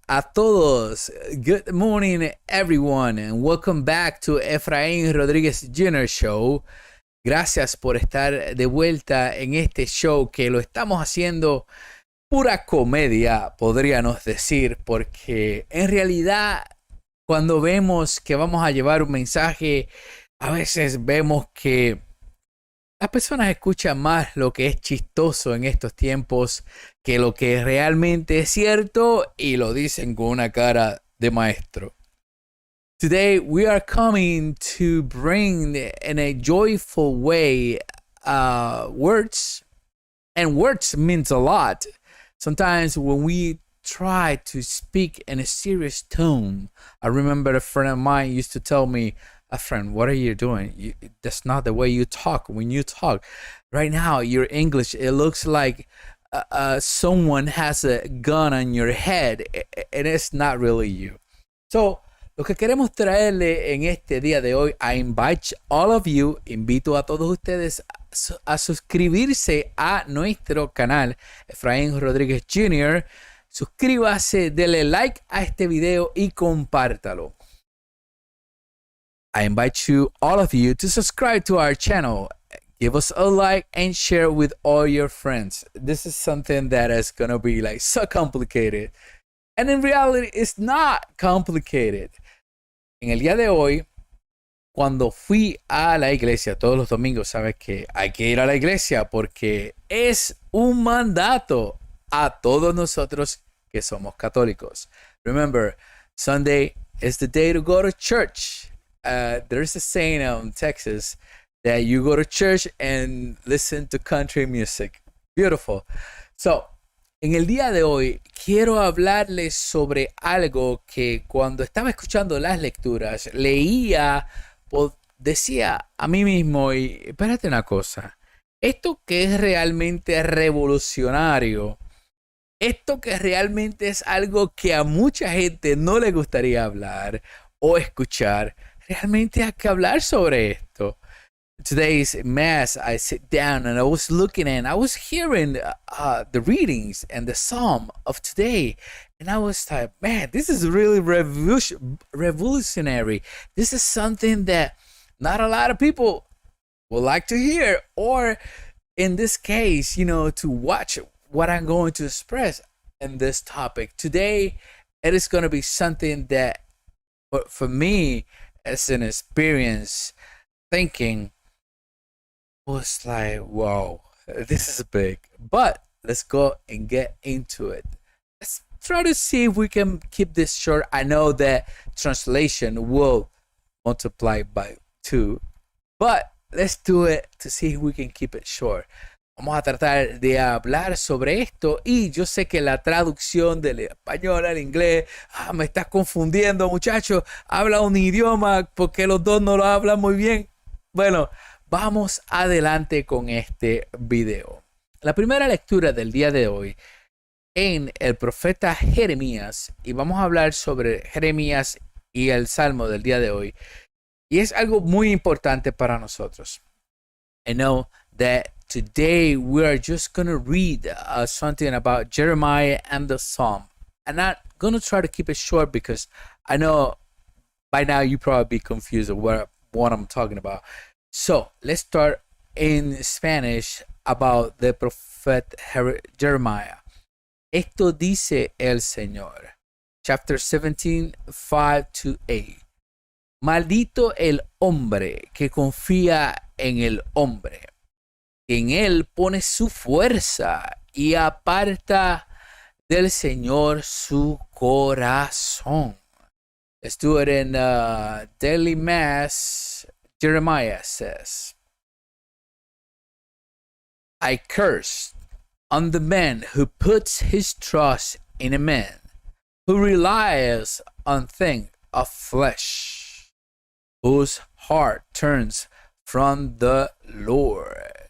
a todos. Good morning, everyone, and welcome back to Efraín Rodríguez Jr. Show. Gracias por estar de vuelta en este show que lo estamos haciendo pura comedia, podríamos decir, porque en realidad cuando vemos que vamos a llevar un mensaje, a veces vemos que las personas escuchan más lo que es chistoso en estos tiempos que lo que realmente es cierto y lo dicen con una cara de maestro. Today we are coming to bring in a joyful way words, and words means a lot. Sometimes when we try to speak in a serious tone, I remember a friend of mine used to tell me, a friend, what are you doing? That's not the way you talk. When you talk right now, your English, it looks like someone has a gun on your head, and it's not really you. So, lo que queremos traerle en este día de hoy, I invite all of you, invito a todos ustedes a suscribirse a nuestro canal, Efraín Rodríguez Jr. Suscríbase, dele like a este video y compártalo. I invite you, all of you, to subscribe to our channel. Give us a like and share with all your friends. This is something that is gonna be like so complicated. And in reality, it's not complicated. En el día de hoy, cuando fui a la iglesia, todos los domingos, sabes que hay que ir a la iglesia porque es un mandato a todos nosotros que somos católicos. Remember, Sunday is the day to go to church. There's a saying in Texas that you go to church and listen to country music. Beautiful. So, en el día de hoy quiero hablarles sobre algo que cuando estaba escuchando las lecturas leía, decía a mí mismo, y espérate una cosa, esto que es realmente revolucionario, esto que realmente es algo que a mucha gente no le gustaría hablar o escuchar, realmente hay que hablar sobre esto. Today's mass, I sit down and I was looking and I was hearing the readings and the psalm of today. And I was like, man, this is really revolutionary. This is something that not a lot of people would like to hear. Or in this case, to watch what I'm going to express in this topic. Today, it is going to be something that, for me, as an experience, thinking, was like, whoa, this is big. But let's go and get into it. Let's try to see if we can keep this short. I know that translation will multiply by 2, but let's do it to see if we can keep it short. Vamos a tratar de hablar sobre esto y yo sé que la traducción del español al inglés, me estás confundiendo, muchacho, habla un idioma porque los dos no lo hablan muy bien. Bueno, vamos adelante con este video. La primera lectura del día de hoy en el profeta Jeremías, y vamos a hablar sobre Jeremías y el salmo del día de hoy, y es algo muy importante para nosotros. I know that today we are just going to read something about Jeremiah and the psalm. I'm not going to try to keep it short because I know by now you probably be confused of what I'm talking about. So let's start in Spanish about the prophet Jeremiah. Esto dice el Señor. Chapter 17, 5-8. Maldito el hombre que confía en el hombre, que en él pone su fuerza y aparta del Señor su corazón. Let's do it in daily mass. Jeremiah says, I curse on the man who puts his trust in a man, who relies on things of flesh, whose heart turns from the Lord.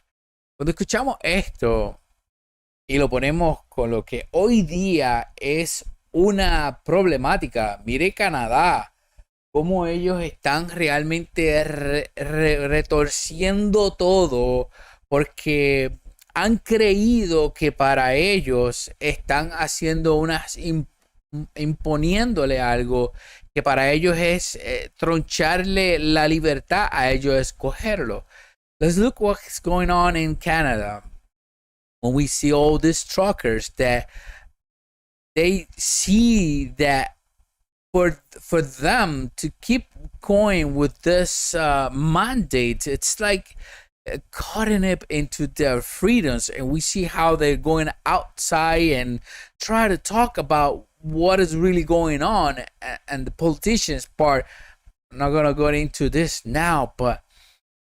Cuando escuchamos esto y lo ponemos con lo que hoy día es una problemática, mire Canadá, cómo ellos están realmente retorciendo todo porque han creído que para ellos están haciendo unas imponiéndole algo que para ellos es troncharle la libertad a ellos escogerlo. Let's look what's going on in Canada when we see all these truckers that they see that for them to keep going with this mandate, it's like cutting it into their freedoms, and we see how they're going outside and try to talk about what is really going on, and the politicians part. I'm not gonna go into this now, but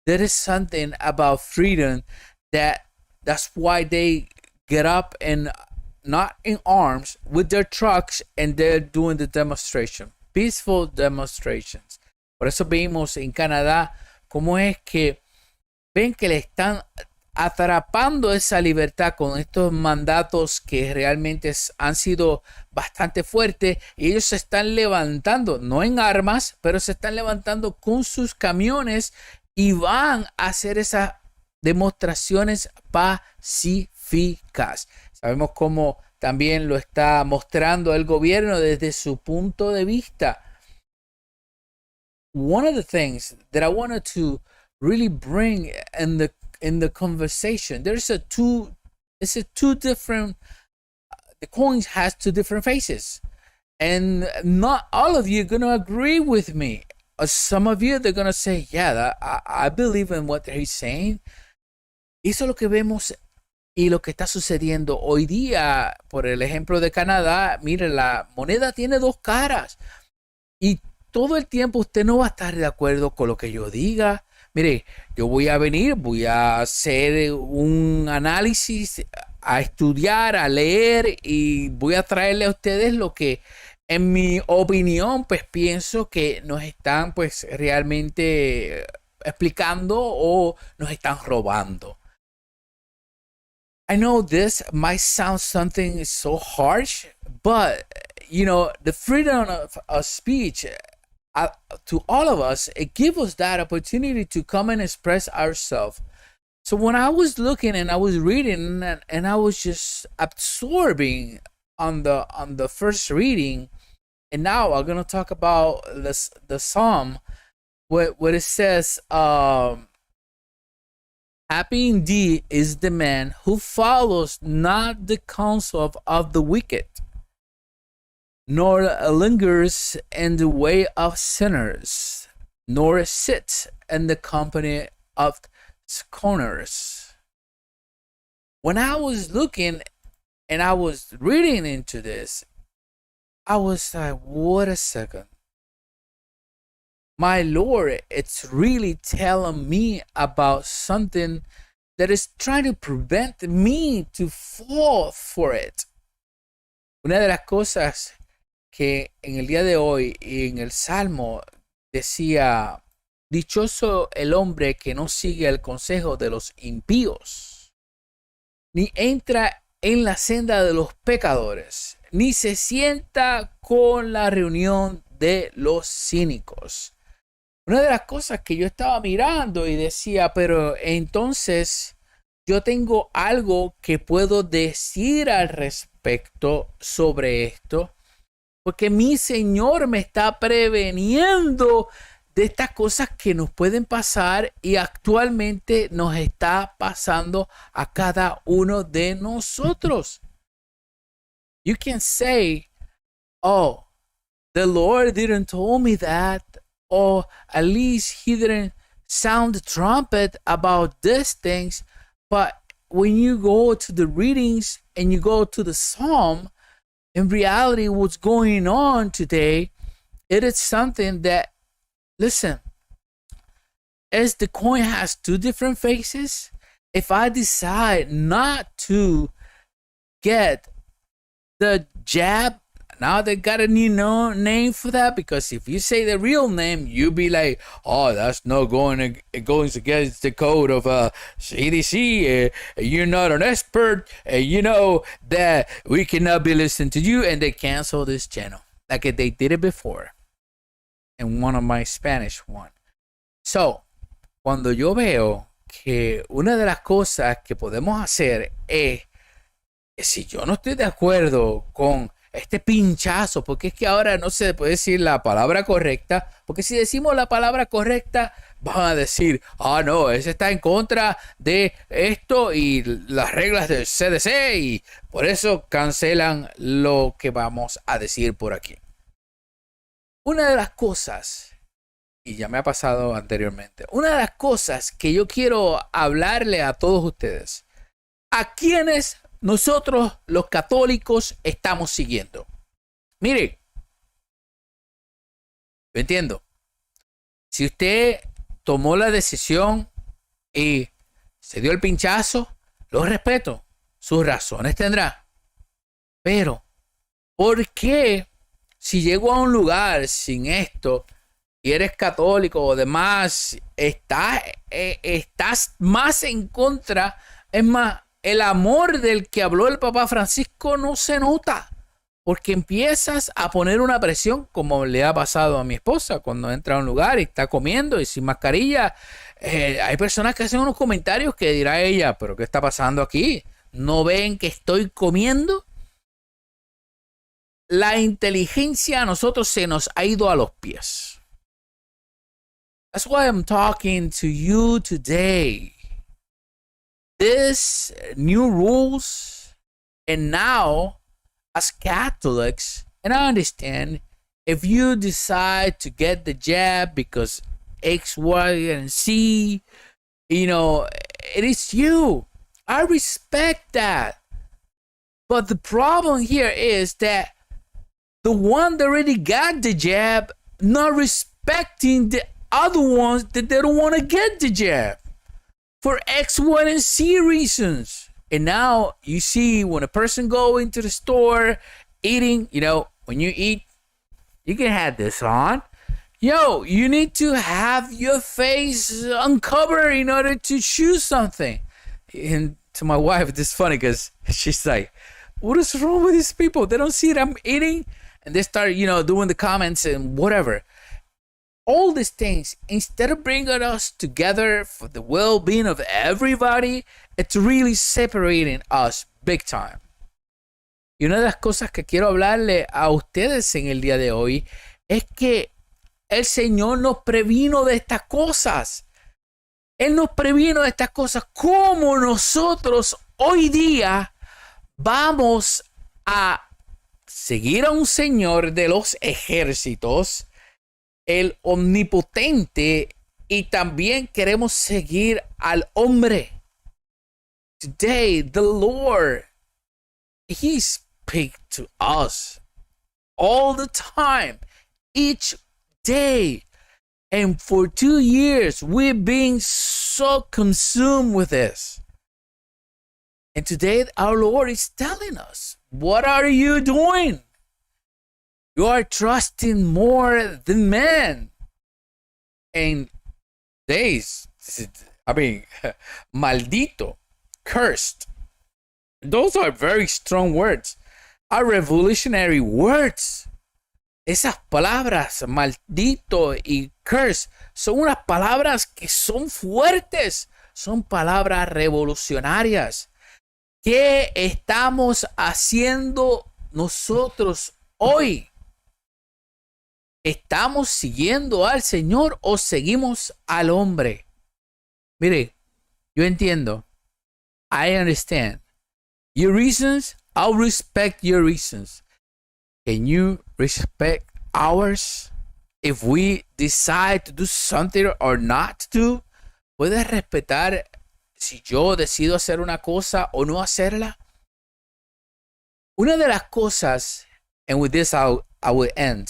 there is something about freedom that's why they get up and not in arms with their trucks, and they're doing the demonstration, peaceful demonstrations. Por eso vimos en Canadá cómo es que ven que le están atrapando esa libertad con estos mandatos que realmente han sido bastante fuertes, y ellos se están levantando, no en armas, pero se están levantando con sus camiones y van a hacer esas demostraciones pacíficas. Sabemos cómo también lo está mostrando el gobierno desde su punto de vista. One of the things that I wanted to really bring in the conversation, it's a two different, the coin has two different faces, and not all of you are gonna agree with me. Some of you, they're gonna say, yeah, I believe in what he's saying. Eso es lo que vemos y lo que está sucediendo hoy día. Por el ejemplo de Canadá, mire, la moneda tiene dos caras, y todo el tiempo usted no va a estar de acuerdo con lo que yo diga. Mire, yo voy a hacer un análisis, a estudiar, a leer, y voy a traerle a ustedes lo que, en mi opinión, pues pienso que nos están pues realmente explicando o nos están robando. I know this might sound something so harsh, but you know, the freedom of speech, to all of us, it gives us that opportunity to come and express ourselves. So when I was looking and I was reading, and I was just absorbing on the first reading, and now I'm gonna talk about the psalm, what it says. Happy indeed is the man who follows not the counsel of the wicked, nor lingers in the way of sinners, nor sits in the company of scorners. When I was looking and I was reading into this, I was like, wait a second. My Lord, it's really telling me about something that is trying to prevent me to fall for it. Una de las cosas que en el día de hoy y en el Salmo decía, dichoso el hombre que no sigue el consejo de los impíos, ni entra en la senda de los pecadores, ni se sienta con la reunión de los cínicos. Una de las cosas que yo estaba mirando y decía, pero entonces yo tengo algo que puedo decir al respecto sobre esto, porque mi Señor me está preveniendo de estas cosas que nos pueden pasar y actualmente nos está pasando a cada uno de nosotros. You can say, oh, the Lord didn't tell me that, or at least he didn't sound the trumpet about these things. But when you go to the readings and you go to the psalm, in reality, what's going on today, it is something that, listen, as the coin has two different faces, if I decide not to get the jab, now they got a new name for that, because if you say the real name, you be like, oh, that's not going against the code of CDC. You're not an expert. You know that we cannot be listening to you, and they cancel this channel like they did it before in one of my Spanish one. So, cuando yo veo que una de las cosas que podemos hacer es, si yo no estoy de acuerdo con este pinchazo, porque es que ahora no se puede decir la palabra correcta, porque si decimos la palabra correcta, van a decir, ah, no, ese está en contra de esto y las reglas del CDC y por eso cancelan lo que vamos a decir por aquí. Una de las cosas, y ya me ha pasado anteriormente, una de las cosas que yo quiero hablarle a todos ustedes, a quienes nosotros los católicos estamos siguiendo. Mire, yo entiendo, si usted tomó la decisión y se dio el pinchazo, lo respeto, sus razones tendrá. Pero, ¿por qué si llego a un lugar sin esto y eres católico o demás, estás más en contra? Es más, el amor del que habló el Papa Francisco no se nota, porque empiezas a poner una presión, como le ha pasado a mi esposa cuando entra a un lugar y está comiendo y sin mascarilla. Hay personas que hacen unos comentarios que dirá ella, pero ¿qué está pasando aquí? ¿No ven que estoy comiendo? La inteligencia a nosotros se nos ha ido a los pies. That's why I'm talking to you today. These new rules, and now as Catholics, and I understand if you decide to get the jab because X, Y, and Z, it is you. I respect that. But the problem here is that the one that already got the jab not respecting the other ones that they don't want to get the jab for X, Y, and Z reasons. And now you see when a person go into the store eating, when you eat, you can have this on. You need to have your face uncovered in order to choose something. And to my wife, it's funny because she's like, what is wrong with these people? They don't see that I'm eating. And they start, doing the comments and whatever. All these things, instead of bringing us together for the well-being of everybody, it's really separating us big time. Y una de las cosas que quiero hablarle a ustedes en el día de hoy es que el Señor nos previno de estas cosas. Él nos previno de estas cosas. ¿Cómo nosotros hoy día vamos a seguir a un Señor de los ejércitos, el omnipotente, y también queremos seguir al hombre? Today, the Lord, He speaks to us all the time, each day. And for 2 years, we've been so consumed with this. And today, our Lord is telling us, what are you doing? You are trusting more than men. And maldito, cursed. Those are very strong words. Are revolutionary words. Esas palabras, maldito y curse, son unas palabras que son fuertes. Son palabras revolucionarias. ¿Qué estamos haciendo nosotros hoy? ¿Estamos siguiendo al Señor o seguimos al hombre? Mire, yo entiendo. I understand. Your reasons, I'll respect your reasons. Can you respect ours? If we decide to do something or not to, ¿puedes respetar si yo decido hacer una cosa o no hacerla? Una de las cosas, and with this I will end.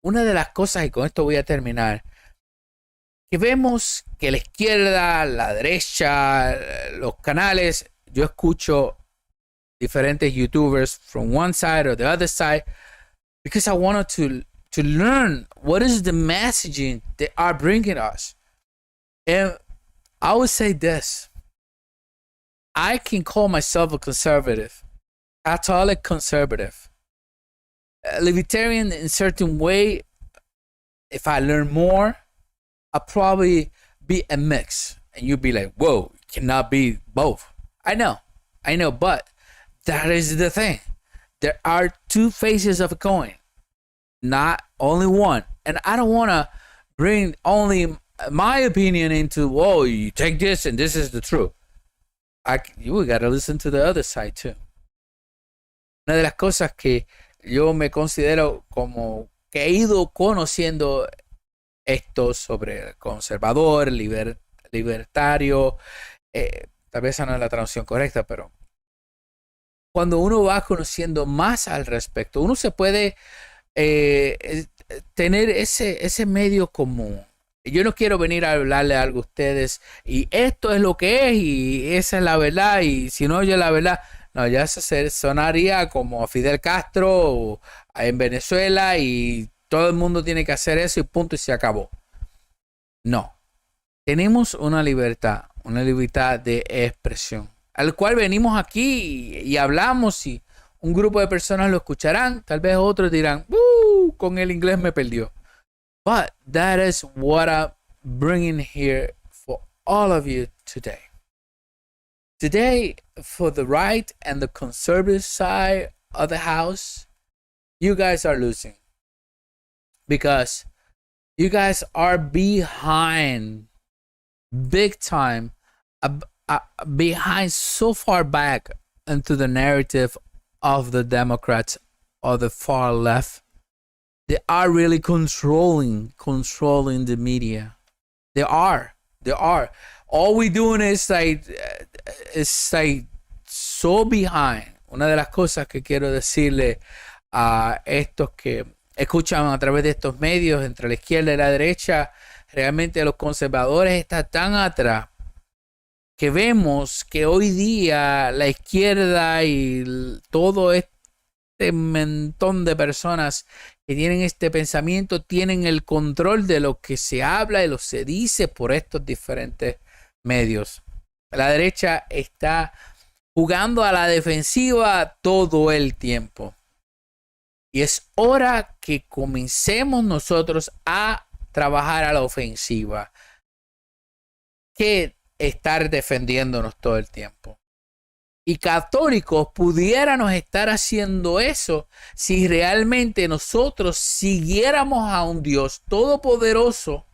Una de las cosas, y con esto voy a terminar, que vemos que la izquierda, la derecha, los canales, yo escucho diferentes YouTubers from one side or the other side because I wanted to learn what is the messaging they are bringing us. And I would say this. I can call myself a conservative, Catholic conservative, a libertarian in a certain way. If I learn more, I'll probably be a mix. And you'll be like, whoa, it cannot be both. I know, but that is the thing. there are two faces of a coin, not only one. And I don't want to bring only my opinion into, whoa, you take this and this is the truth. You got to listen to the other side too. Una de las cosas que yo me considero como que he ido conociendo esto sobre conservador, libertario, tal vez esa no es la traducción correcta, pero cuando uno va conociendo más al respecto, uno se puede tener ese medio común. Yo no quiero venir a hablarle algo a ustedes y esto es lo que es y esa es la verdad, y si no oye la verdad, no, ya se sonaría como a Fidel Castro en Venezuela y todo el mundo tiene que hacer eso y punto, y se acabó. No, tenemos una libertad de expresión, al cual venimos aquí y hablamos, y un grupo de personas lo escucharán, tal vez otros dirán, con el inglés me perdió. But that is what I'm bringing here for all of you today. Today, for the right and the conservative side of the house, you guys are losing. Because you guys are behind, big time, behind so far back into the narrative of the Democrats or the far left. They are really controlling the media. They are. All we doing is like so behind. Una de las cosas que quiero decirle a estos que escuchan a través de estos medios entre la izquierda y la derecha, realmente los conservadores están tan atrás que vemos que hoy día la izquierda y todo este montón de personas que tienen este pensamiento tienen el control de lo que se habla y lo que se dice por estos diferentes medios. La derecha está jugando a la defensiva todo el tiempo. Y es hora que comencemos nosotros a trabajar a la ofensiva, que estar defendiéndonos todo el tiempo. Y católicos pudiéramos estar haciendo eso si realmente nosotros siguiéramos a un Dios todopoderoso,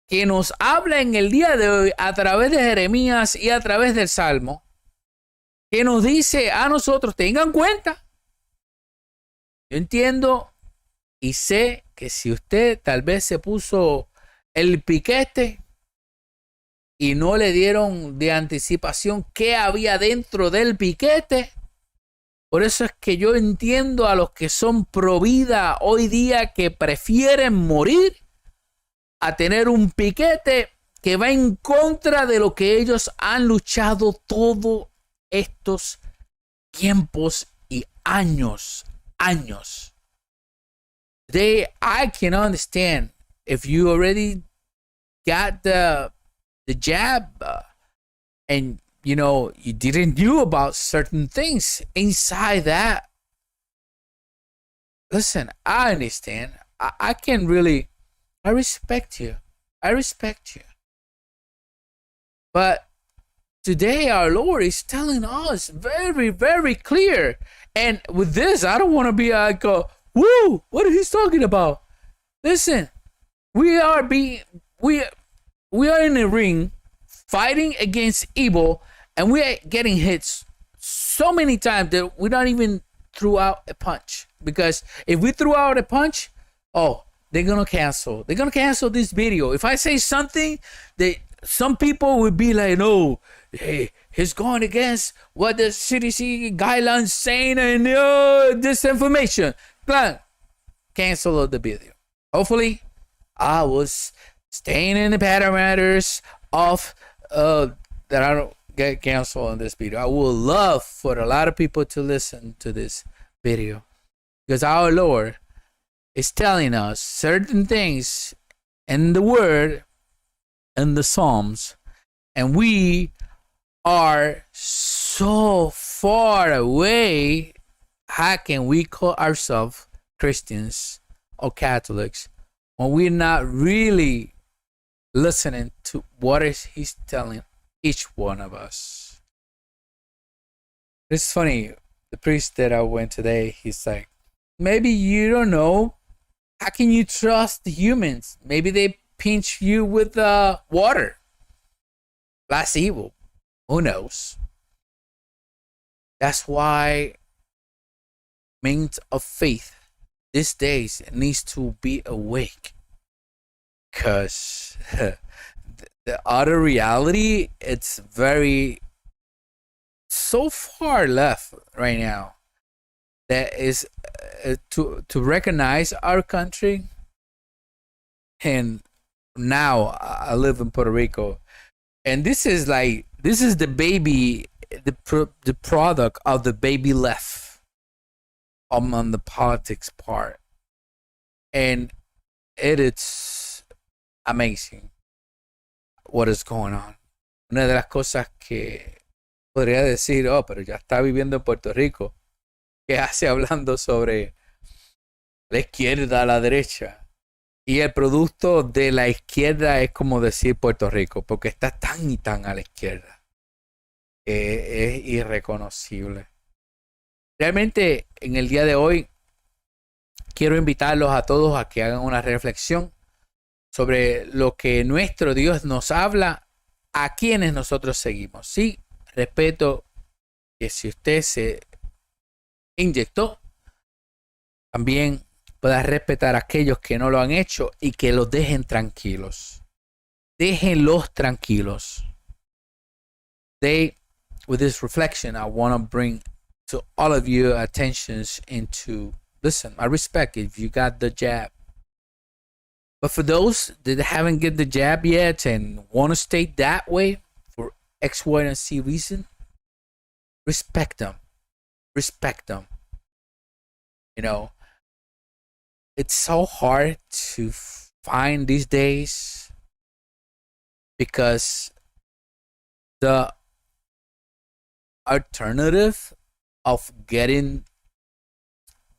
que nos habla en el día de hoy a través de Jeremías y a través del Salmo, que nos dice a nosotros, tengan cuenta. Yo entiendo y sé que si usted tal vez se puso el piquete y no le dieron de anticipación qué había dentro del piquete, por eso es que yo entiendo a los que son pro vida hoy día que prefieren morir a tener un piquete que va en contra de lo que ellos han luchado todos estos tiempos y años. I can understand if you already got the jab and you know you didn't know about certain things inside that. Listen, I understand. I can really, I respect you. But today our Lord is telling us very, very clear. And with this, I don't want to be like, woo, what are he talking about? Listen, we are in a ring fighting against evil, and we are getting hits so many times that we don't even throw out a punch. Because if we threw out a punch, they're gonna cancel this video. If I say something that some people would be like, no, hey, he's going against what the CDC guidelines saying and disinformation. Cancel the video. Hopefully, I was staying in the parameters of that I don't get canceled on this video. I would love for a lot of people to listen to this video, because our Lord is telling us certain things in the Word and the Psalms, and we are so far away. How can we call ourselves Christians or Catholics when we're not really listening to what is He's telling each one of us? It's funny. The priest that I went today, he's like, maybe you don't know. How can you trust the humans? Maybe they pinch you with water. Placebo. Who knows? That's why men of faith these days needs to be awake. Because the other reality, it's very so far left right now. That is to recognize our country. And now I live in Puerto Rico, and this is the baby, the product of the baby left on the politics part, and it's amazing what is going on. Una de las cosas que podría decir, oh, pero ya está viviendo en Puerto Rico. ¿Qué hace hablando sobre la izquierda a la derecha? Y el producto de la izquierda es como decir Puerto Rico, porque está tan y tan a la izquierda. Es irreconocible. Realmente, en el día de hoy, quiero invitarlos a todos a que hagan una reflexión sobre lo que nuestro Dios nos habla, a quienes nosotros seguimos. Sí, respeto que si usted se inyectó, también pueda respetar a aquellos que no lo han hecho y que los dejen tranquilos. Déjenlos tranquilos. With this reflection, I want to bring to all of you attentions into, listen, I respect if you got the jab. But for those that haven't get the jab yet and want to stay that way for X, Y, and Z reason, respect them. Respect them. You know, it's so hard to find these days because the alternative of getting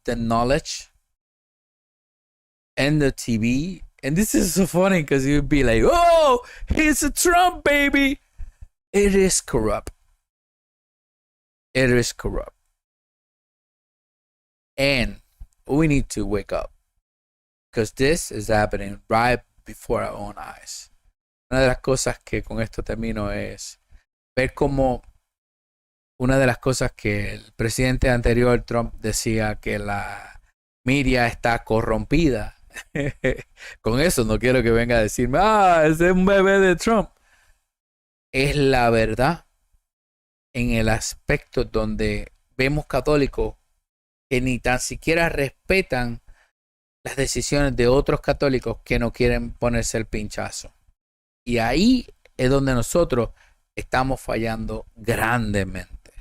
the knowledge and the TV, and this is so funny because you'd be like, oh, he's a Trump baby. It is corrupt. It is corrupt. And we need to wake up because this is happening right before our own eyes. Una de las cosas que con esto termino es ver cómo una de las cosas que el presidente anterior, Trump, decía que la media está corrompida. Con eso no quiero que venga a decirme, ese es un bebé de Trump. Es la verdad en el aspecto donde vemos católicos que ni tan siquiera respetan las decisiones de otros católicos que no quieren ponerse el pinchazo. Y ahí es donde nosotros estamos fallando grandemente.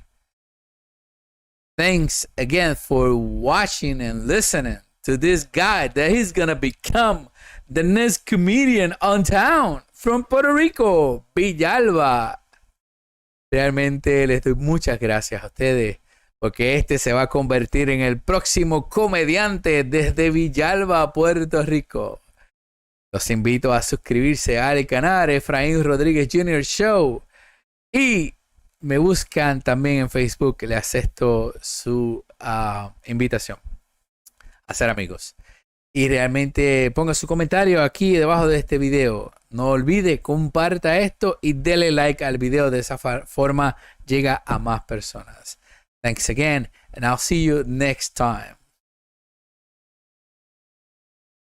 Thanks again for watching and listening to this guy that he's gonna become the next comedian on town from Puerto Rico, Villalba. Realmente les doy muchas gracias a ustedes porque este se va a convertir en el próximo comediante desde Villalba, Puerto Rico. Los invito a suscribirse al canal Efraín Rodríguez Jr. Show y me buscan también en Facebook. Le acepto su invitación a ser amigos. Y realmente ponga su comentario aquí debajo de este video. No olvide, comparta esto y dele like al video. De esa forma llega a más personas. Thanks again, and I'll see you next time.